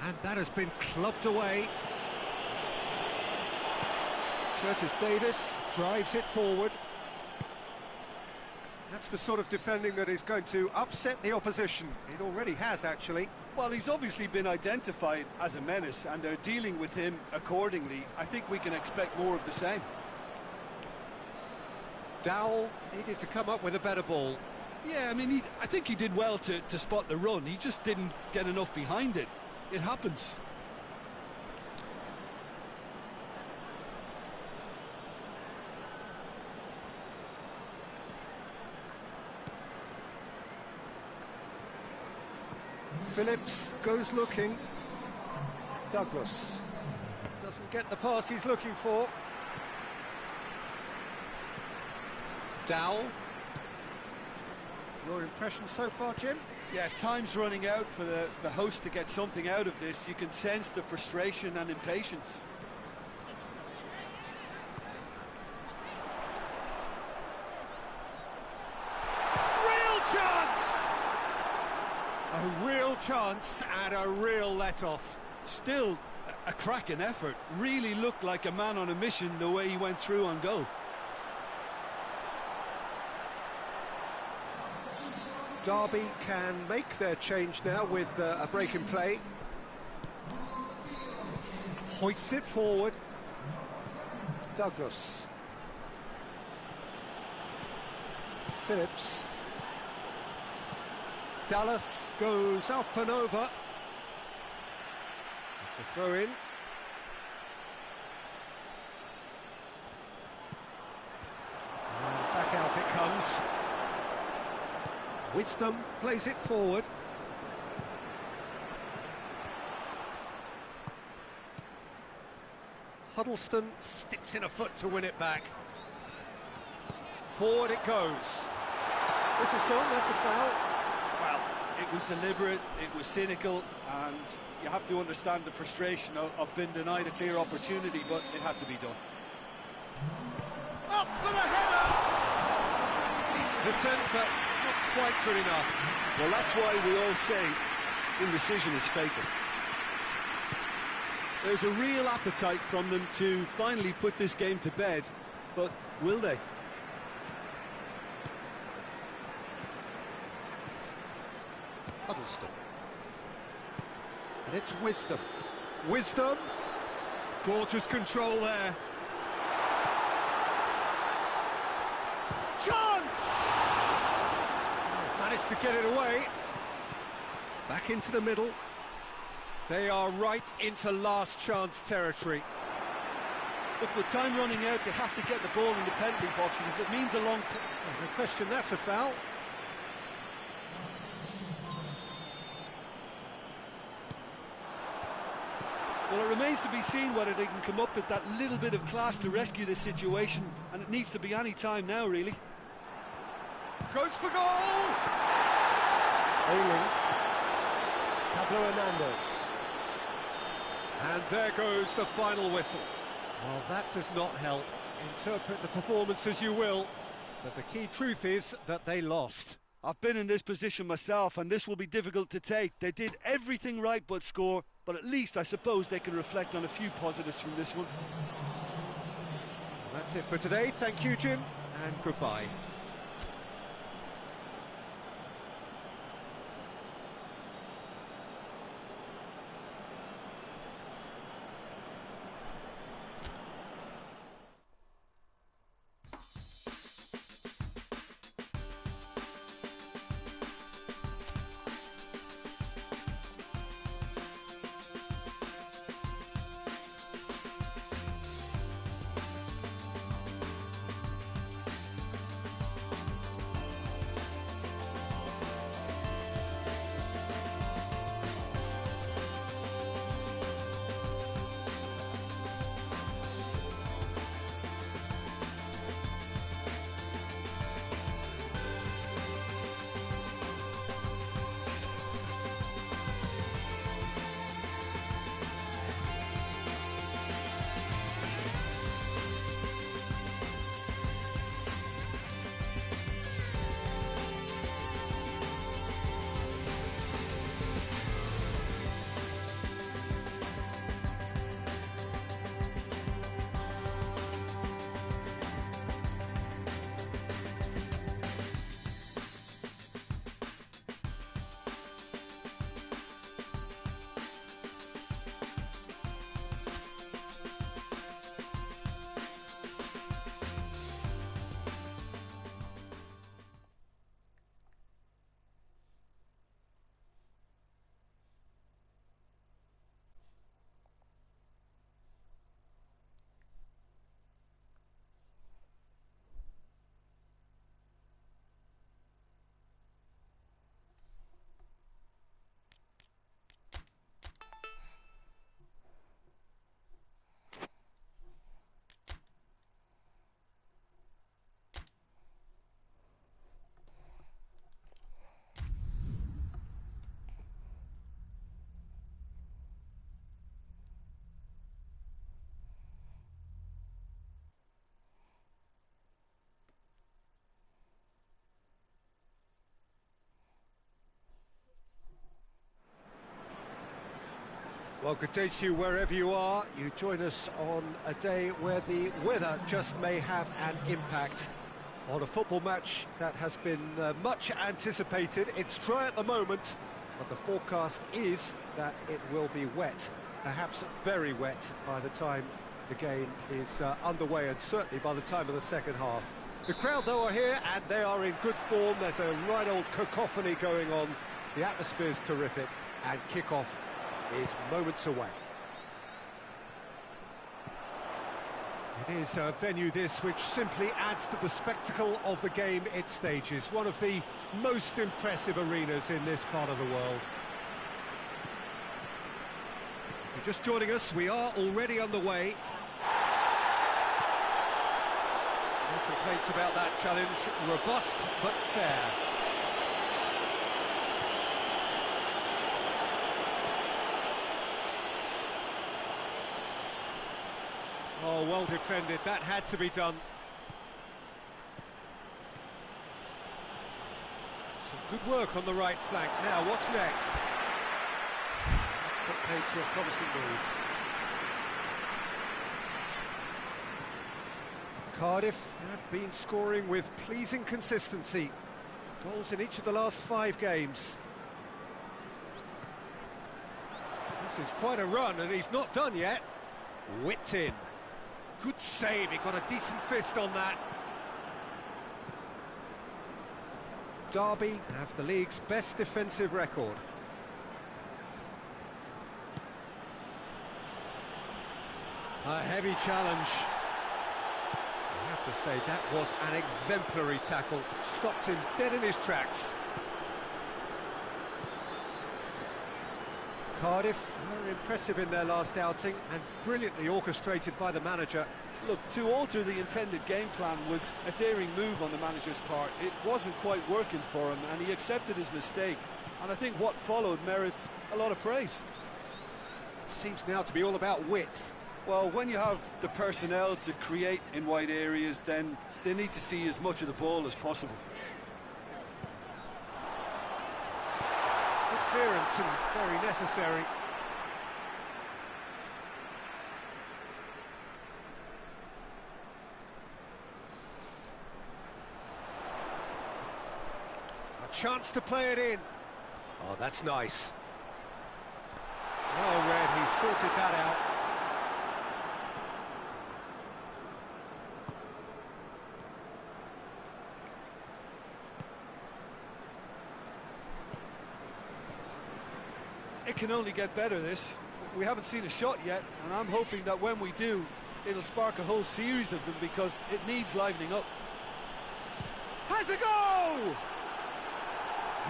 And that has been clubbed away. Curtis Davis drives it forward. That's the sort of defending that is going to upset the opposition. It already has, actually. Well, he's obviously been identified as a menace, and they're dealing with him accordingly. I think we can expect more of the same. Dowell needed to come up with a better ball. Yeah, I mean, I think he did well to spot the run. He just didn't get enough behind it. It happens. Phillips goes looking. Douglas doesn't get the pass he's looking for. Dowell. Your impression so far, Jim? Yeah, time's running out for the host to get something out of this. You can sense the frustration and impatience. Real chance! A real chance and a real let-off. Still a cracking effort. Really looked like a man on a mission the way he went through on goal. Derby can make their change now with a break in play. Hoists it forward. Douglas. Phillips. Dallas goes up and over. It's a throw in. And back out it comes. Wisdom plays it forward. Huddleston sticks in a foot to win it back. Forward it goes. This is gone, that's a foul. Well, it was deliberate, it was cynical, and you have to understand the frustration of being denied a clear opportunity, but it had to be done. Up for the header! Attempt, but not quite good enough. Well, that's why we all say indecision is fatal. There's a real appetite from them to finally put this game to bed, but will they? Huddleston. And it's Wisdom. Wisdom. Gorgeous control there. Chance! Managed to get it away. Back into the middle. They are right into last chance territory. Look, with time running out, they have to get the ball in the penalty box, and if it means a long... No question, that's a foul. Well, it remains to be seen whether they can come up with that little bit of class to rescue this situation, and it needs to be any time now, really. Goes for goal! Oling. Pablo Hernandez. And there goes the final whistle. Well, that does not help. Interpret the performance as you will, but the key truth is that they lost. I've been in this position myself, and this will be difficult to take. They did everything right but score, but at least I suppose they can reflect on a few positives from this one. Well, that's it for today. Thank you, Jim, and goodbye. Well, good day to you wherever you are. You join us on a day where the weather just may have an impact on a football match that has been much anticipated. It's dry at the moment, but the forecast is that it will be wet, perhaps very wet by the time the game is underway, and certainly by the time of the second half. The crowd, though, are here, and they are in good form. There's a right old cacophony going on. The atmosphere's terrific, and kick-off is moments away. It is a venue this which simply adds to the spectacle of the game it stages. One of the most impressive arenas in this part of the world. If you're just joining us, we are already underway. No complaints about that challenge. Robust but fair. Oh, well defended. That had to be done. Some good work on the right flank. Now, what's next? Let's put paid to a promising move. Cardiff have been scoring with pleasing consistency. Goals in each of the last 5 games. This is quite a run, and he's not done yet. Whipped in. Good save, he got a decent fist on that. Derby have the league's best defensive record. A heavy challenge. I have to say, that was an exemplary tackle. Stopped him dead in his tracks. Cardiff were impressive in their last outing and brilliantly orchestrated by the manager. Look, to alter the intended game plan was a daring move on the manager's part. It wasn't quite working for him, and he accepted his mistake. And I think what followed merits a lot of praise. Seems now to be all about width. Well, when you have the personnel to create in wide areas, then they need to see as much of the ball as possible. Good clearance and very necessary. A chance to play it in. Oh, that's nice. Well read, he sorted that out. It can only get better, this. We haven't seen a shot yet, and I'm hoping that when we do, it'll spark a whole series of them, because it needs livening up. Has a go!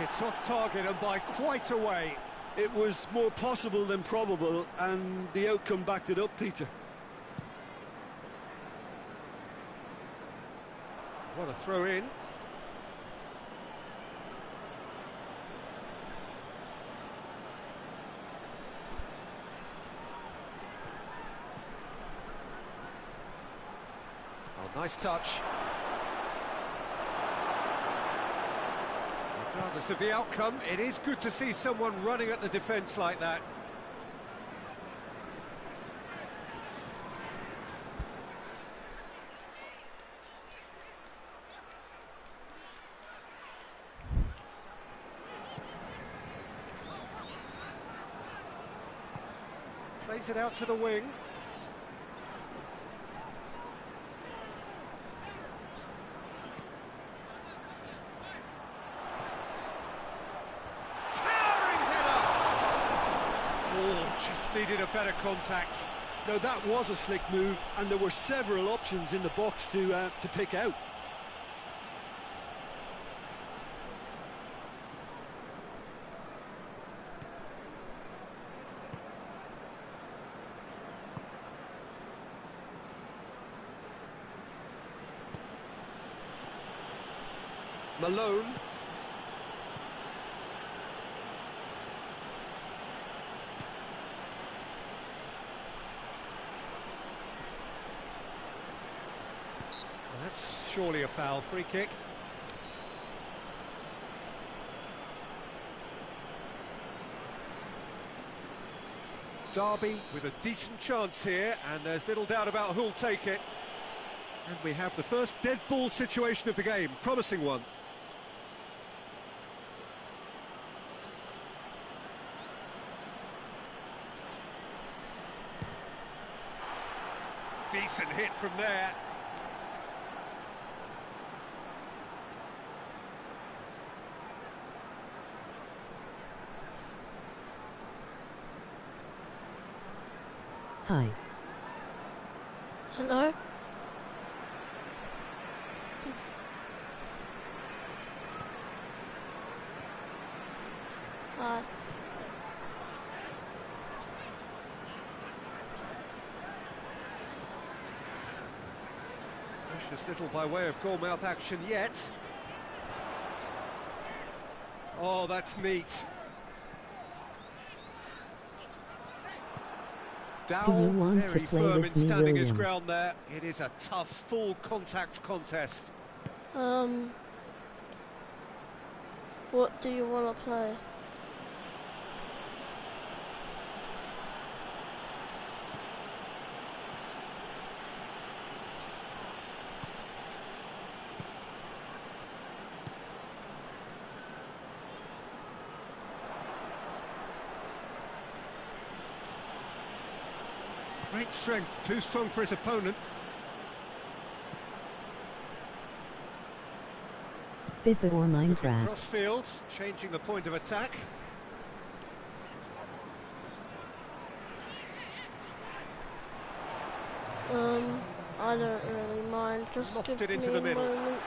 It's off target and by quite a way. It was more possible than probable, and the outcome backed it up, Peter. What a throw in. Oh, nice touch. Regardless of the outcome, it is good to see someone running at the defence like that. Plays it out to the wing. Needed a better contact. No, that was a slick move, and there were several options in the box to pick out. Malone. That's surely a foul. Free kick. Derby with a decent chance here, and there's little doubt about who'll take it. And we have the first dead ball situation of the game, promising one. Decent hit from there. Hi. Hello? Hi. Precious little by way of goalmouth action yet. Oh, that's neat. Dowell very firm in standing his ground there. It is a tough, full contact contest. What do you want to play? Great strength, too strong for his opponent. Fifth or Minecraft. Crossfield, changing the point of attack. I don't really mind. Just Lofted give into me the a middle. moment.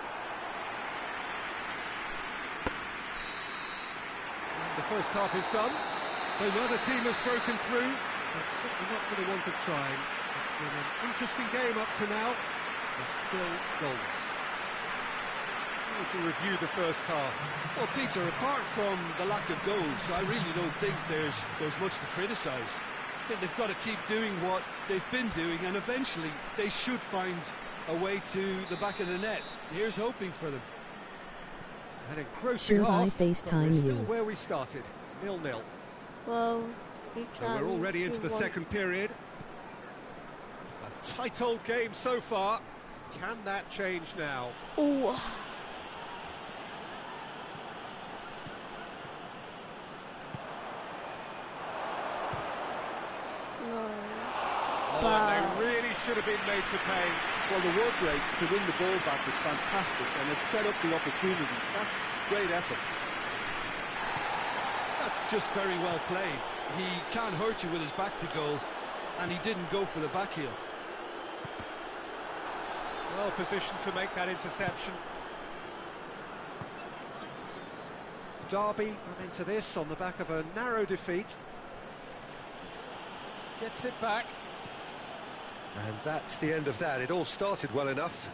And the first half is done. So neither team has broken through. But certainly not for the want of trying. It's been an interesting game up to now, but still goals. How would you review the first half? Well, Peter, apart from the lack of goals, I really don't think there's much to criticise. They've got to keep doing what they've been doing, and eventually they should find a way to the back of the net. Here's hoping for them. An engrossing Should I half, but FaceTime we're still you? where we started, 0-0. Well, you So can. we're already if into you the want. second period. A tight old game so far. Can that change now? Oh, no. Oh, and they really should have been made to pay. Well, the work rate to win the ball back was fantastic, and it set up the opportunity. That's great effort. That's just very well played. He can't hurt you with his back to goal, and he didn't go for the back heel. Well positioned to make that interception. Derby come into this on the back of a narrow defeat. Gets it back. And that's the end of that. It all started well enough.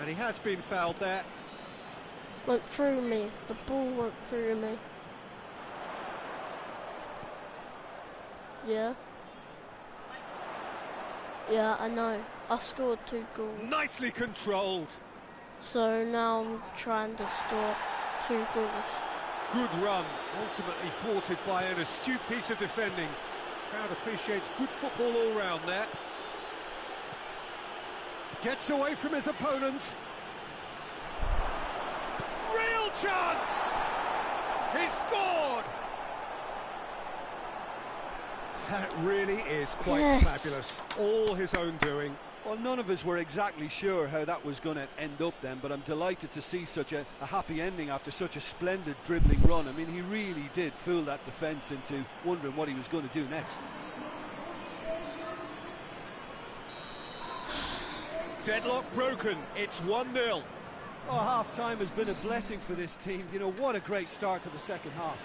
And he has been fouled there. Went through me. The ball went through me. Yeah. Yeah, I know. I scored 2 goals. Nicely controlled. So now I'm trying to score 2 goals. Good run, ultimately thwarted by an astute piece of defending. Crowd appreciates good football all round there. Gets away from his opponent. Real chance! He scored! That really is quite Yes. fabulous. All his own doing. Well, none of us were exactly sure how that was going to end up then, but I'm delighted to see such a happy ending after such a splendid dribbling run. I mean, he really did fool that defence into wondering what he was going to do next. Deadlock broken, it's 1-0. Oh, half-time has been a blessing for this team. You know, what a great start to the second half.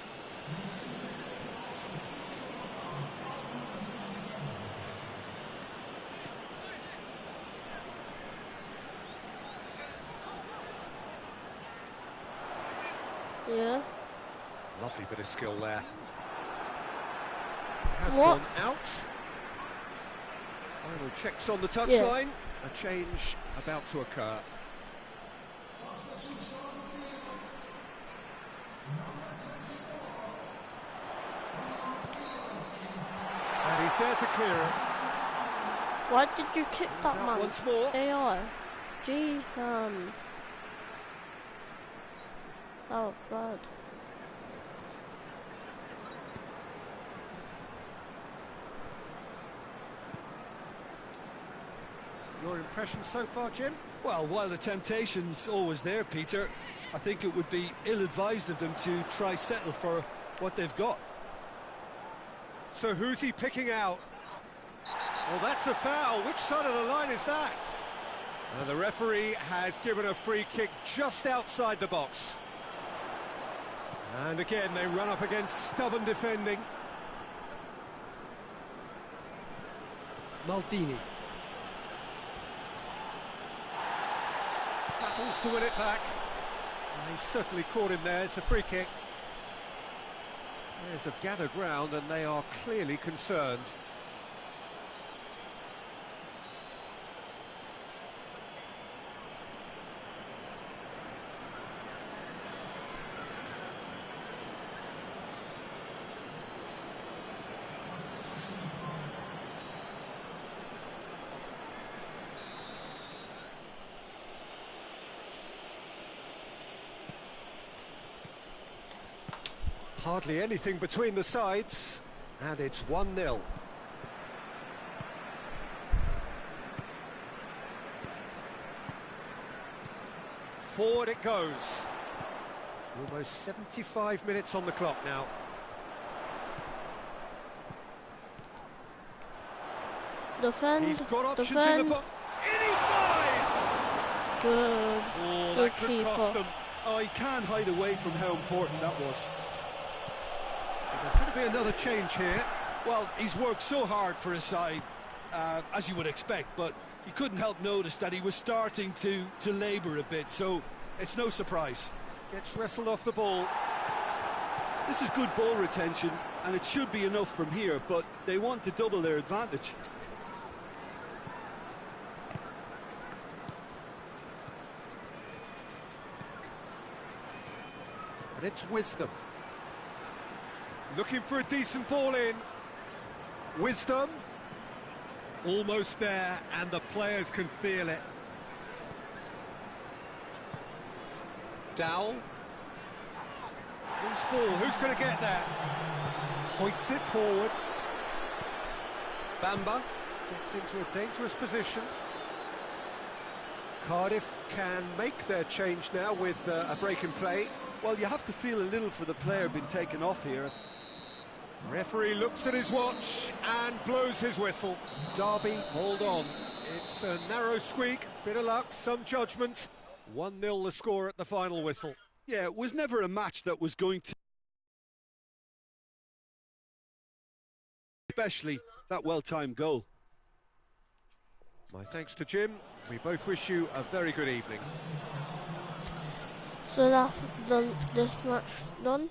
Yeah. Lovely bit of skill there. Has What? gone out. Final checks on the touchline. A change about to occur. And he's there to clear it. Why did you kick that Out man? once more. AI. Gee, Oh, God. Your impression so far, Jim? Well, while the temptation's always there, Peter, I think it would be ill-advised of them to try settle for what they've got. So who's he picking out? Well, that's a foul. Which side of the line is that? And the referee has given a free kick just outside the box. And again, they run up against stubborn defending. Maldini. Battles to win it back. And he certainly caught him there. It's a free kick. Players have gathered round and they are clearly concerned. Hardly anything between the sides, and it's 1-0. Forward it goes. Almost 75 minutes on the clock now. Defend. He's got options in Defend. the box. In he flies! Good. Oh, Good that could keeper. cost them. Oh, he can't hide away from how important that was. There's going to be another change here. Well, he's worked so hard for his side, as you would expect, but he couldn't help notice that he was starting to labour a bit, so it's no surprise. Gets wrestled off the ball. This is good ball retention, and it should be enough from here, but they want to double their advantage. And it's Wisdom. Looking for a decent ball in. Wisdom. Almost there, and the players can feel it. Dowell. Loose ball, who's going to get there? Hoists it forward. Bamba gets into a dangerous position. Cardiff can make their change now with a break in play. Well, you have to feel a little for the player being taken off here. Referee looks at his watch and blows his whistle. Derby, hold on. It's a narrow squeak, bit of luck, some judgment. 1-0 the score at the final whistle. Yeah, it was never a match that was going to... Especially that well-timed goal. My thanks to Jim. We both wish you a very good evening. So that's done. This match done.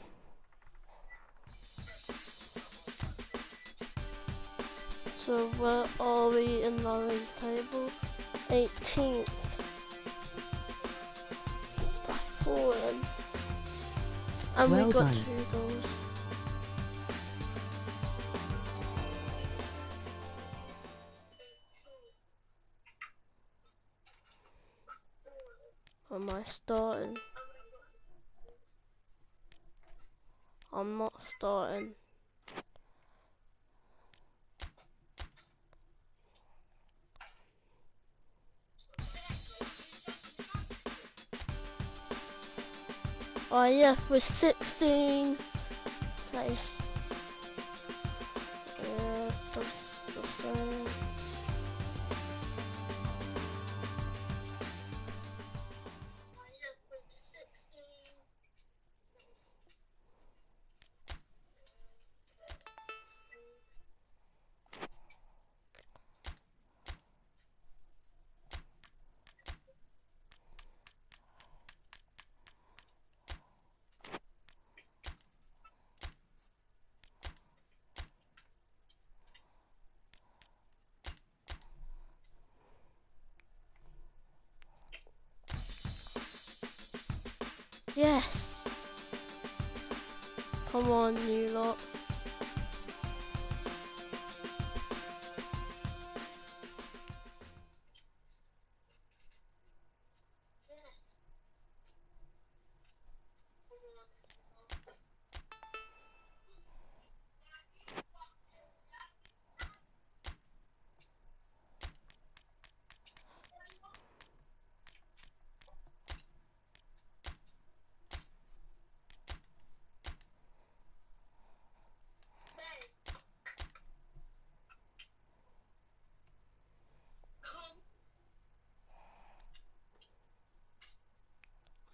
So where are we in the league table? 18th. Fallen. And Well we got done. 2 goals. Am I starting? I'm not starting. Oh yeah, we're 16. Nice. Yeah, that's the same. Yes! Come on, you lot.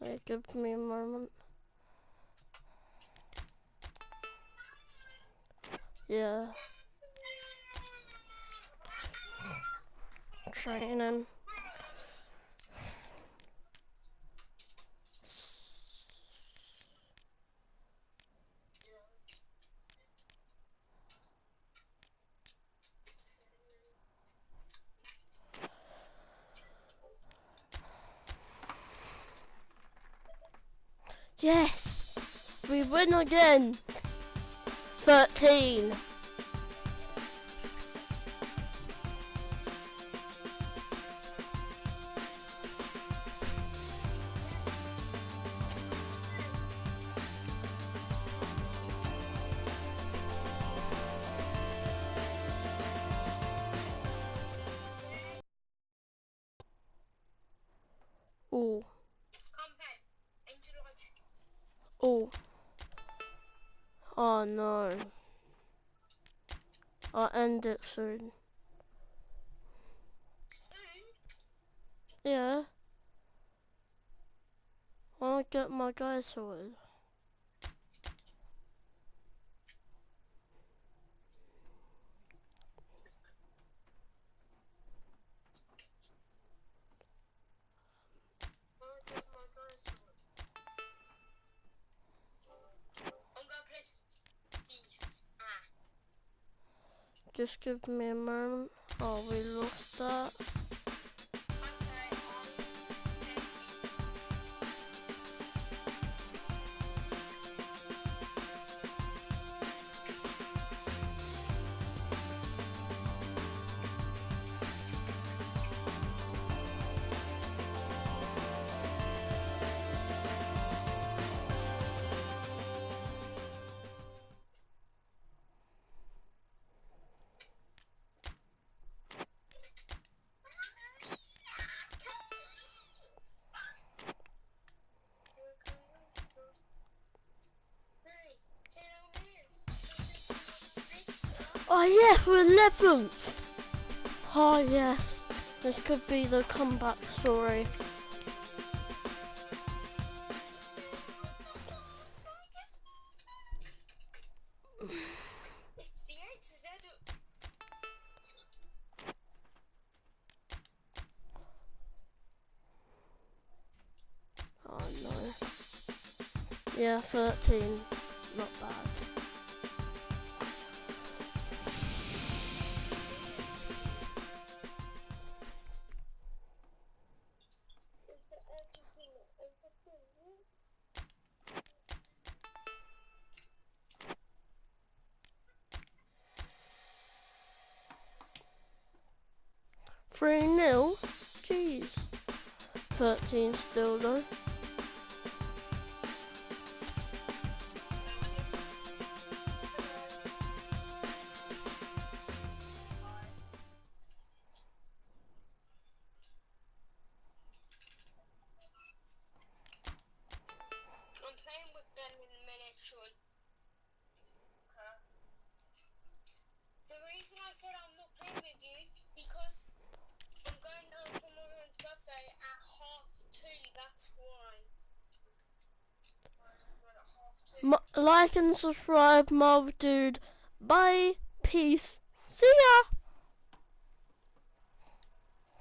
Wait, give me a moment. Yeah. Training. Yes! We win again! 13. Oh. Oh. Oh no. I'll end it soon. Yeah. I want to get my guys sorted. Just give me a moment. Oh, we lost that. Oh yeah, we're 11th. Oh yes, this could be the comeback story. Oh no. Yeah, 13. Not bad. Three 0. Jeez. 13 still though. Like and subscribe, Marv Dude. Bye. Peace. See ya.